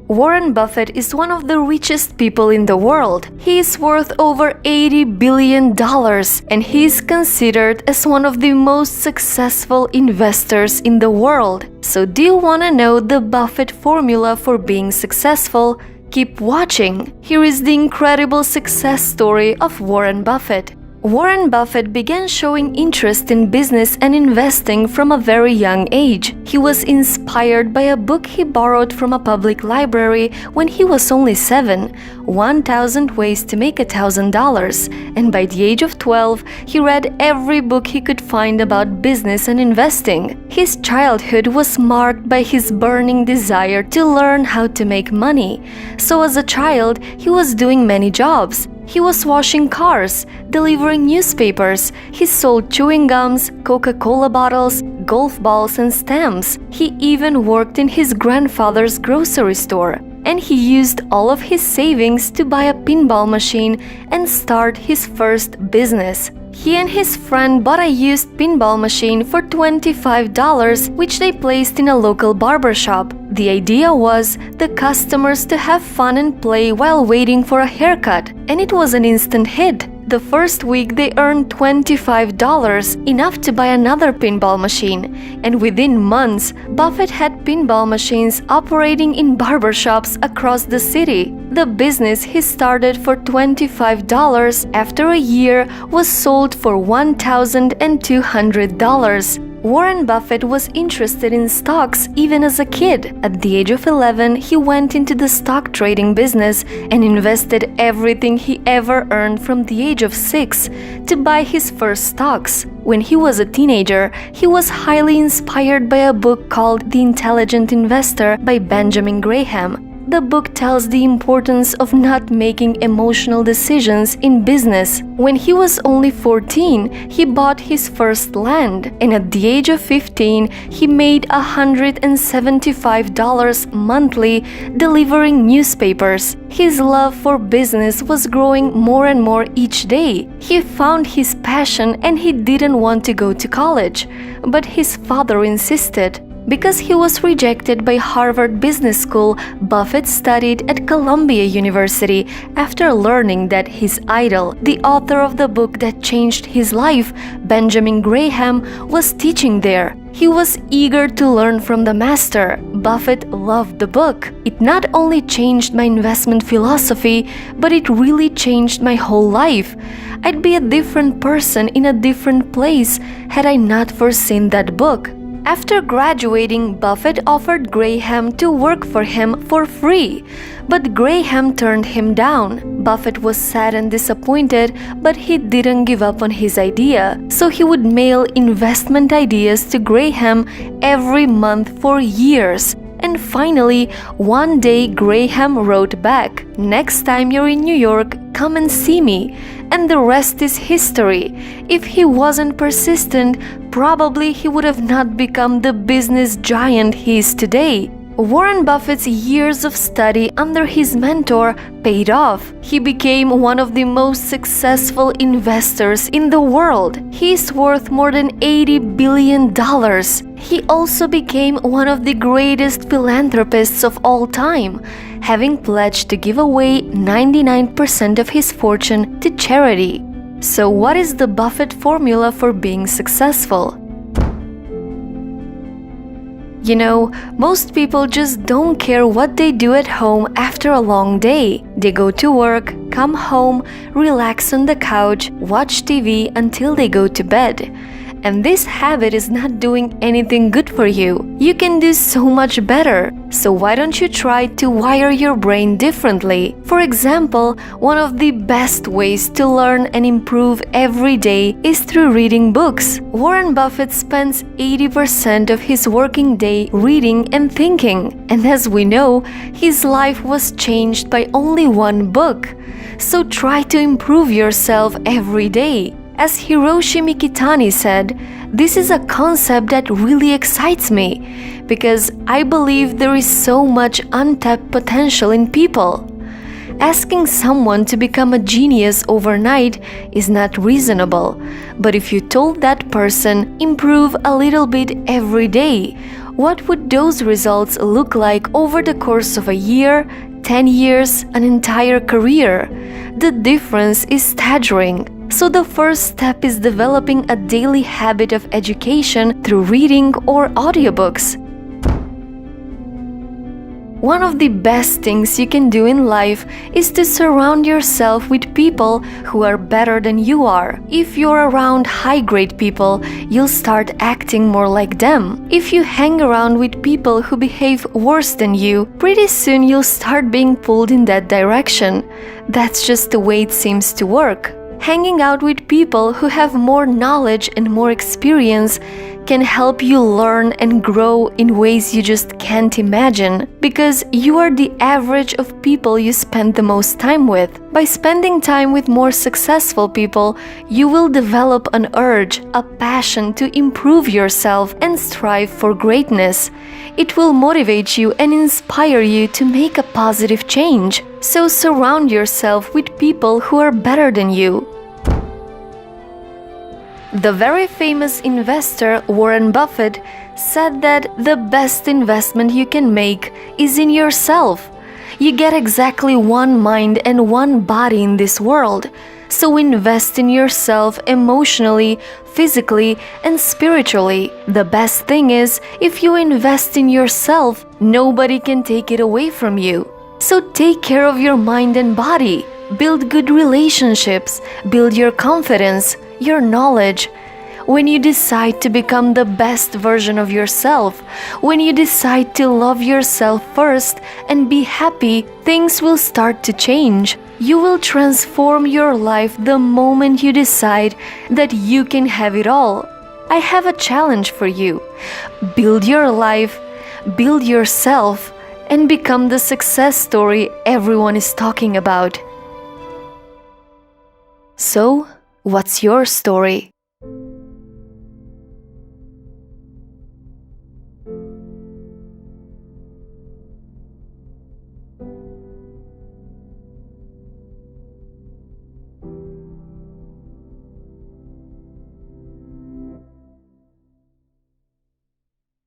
Warren Buffett is one of the richest people in the world. He is worth over $80 billion and he is considered as one of the most successful investors in the world. So do you want to know the Buffett formula for being successful? Keep watching. Here is the incredible success story of Warren Buffett. Warren Buffett began showing interest in business and investing from a very young age. He was inspired by a book he borrowed from a public library when he was only 7, 1,000 Ways to Make $1,000, and by the age of 12, he read every book he could find about business and investing. His childhood was marked by his burning desire to learn how to make money. So as a child, he was doing many jobs. He was washing cars, delivering newspapers, he sold chewing gums, Coca-Cola bottles, golf balls and stamps. He even worked in his grandfather's grocery store. And he used all of his savings to buy a pinball machine and start his first business. He and his friend bought a used pinball machine for $25, which they placed in a local barbershop. The idea was the customers to have fun and play while waiting for a haircut, and it was an instant hit. The first week they earned $25, enough to buy another pinball machine, and within months, Buffett had pinball machines operating in barbershops across the city. The business he started for $25 after a year was sold for $1,200. Warren Buffett was interested in stocks even as a kid. At the age of 11, he went into the stock trading business and invested everything he ever earned from the age of 6 to buy his first stocks. When he was a teenager, he was highly inspired by a book called The Intelligent Investor by Benjamin Graham. The book tells the importance of not making emotional decisions in business. When he was only 14, he bought his first land, and at the age of 15, he made $175 monthly delivering newspapers. His love for business was growing more and more each day. He found his passion and he didn't want to go to college, but his father insisted. Because he was rejected by Harvard Business School, Buffett studied at Columbia University after learning that his idol, the author of the book that changed his life, Benjamin Graham, was teaching there. He was eager to learn from the master. Buffett loved the book. It not only changed my investment philosophy, but it really changed my whole life. I'd be a different person in a different place had I not foreseen that book. After graduating, Buffett offered Graham to work for him for free, but Graham turned him down. Buffett was sad and disappointed, but he didn't give up on his idea, so he would mail investment ideas to Graham every month for years. And finally, one day Graham wrote back, "Next time you're in New York, come and see me." And the rest is history. If he wasn't persistent, probably he would have not become the business giant he is today. Warren Buffett's years of study under his mentor paid off. He became one of the most successful investors in the world. He is worth more than $80 billion. He also became one of the greatest philanthropists of all time, having pledged to give away 99% of his fortune to charity. So what is the Buffett formula for being successful? You know, most people just don't care what they do at home after a long day. They go to work, come home, relax on the couch, watch TV until they go to bed. And this habit is not doing anything good for you. You can do so much better. So why don't you try to wire your brain differently? For example, one of the best ways to learn and improve every day is through reading books. Warren Buffett spends 80% of his working day reading and thinking. And as we know, his life was changed by only one book. So try to improve yourself every day. As Hiroshi Mikitani said, this is a concept that really excites me because I believe there is so much untapped potential in people. Asking someone to become a genius overnight is not reasonable, but if you told that person, improve a little bit every day, What would those results look like over the course of a year, 10 years, an entire career? The difference is staggering. So the first step is developing a daily habit of education through reading or audiobooks. One of the best things you can do in life is to surround yourself with people who are better than you are. If you're around high-grade people, you'll start acting more like them. If you hang around with people who behave worse than you, pretty soon you'll start being pulled in that direction. That's just the way it seems to work. Hanging out with people who have more knowledge and more experience can help you learn and grow in ways you just can't imagine, because you are the average of people you spend the most time with. By spending time with more successful people, you will develop an urge, a passion to improve yourself and strive for greatness. It will motivate you and inspire you to make a positive change. So surround yourself with people who are better than you. The very famous investor Warren Buffett said that the best investment you can make is in yourself. You get exactly one mind and one body in this world, so invest in yourself emotionally, physically, and spiritually. The best thing is, if you invest in yourself, nobody can take it away from you. So take care of your mind and body. Build good relationships, build your confidence, your knowledge. When you decide to become the best version of yourself, when you decide to love yourself first and be happy, things will start to change. You will transform your life the moment you decide that you can have it all. I have a challenge for you. Build your life, build yourself, and become the success story everyone is talking about. So, what's your story?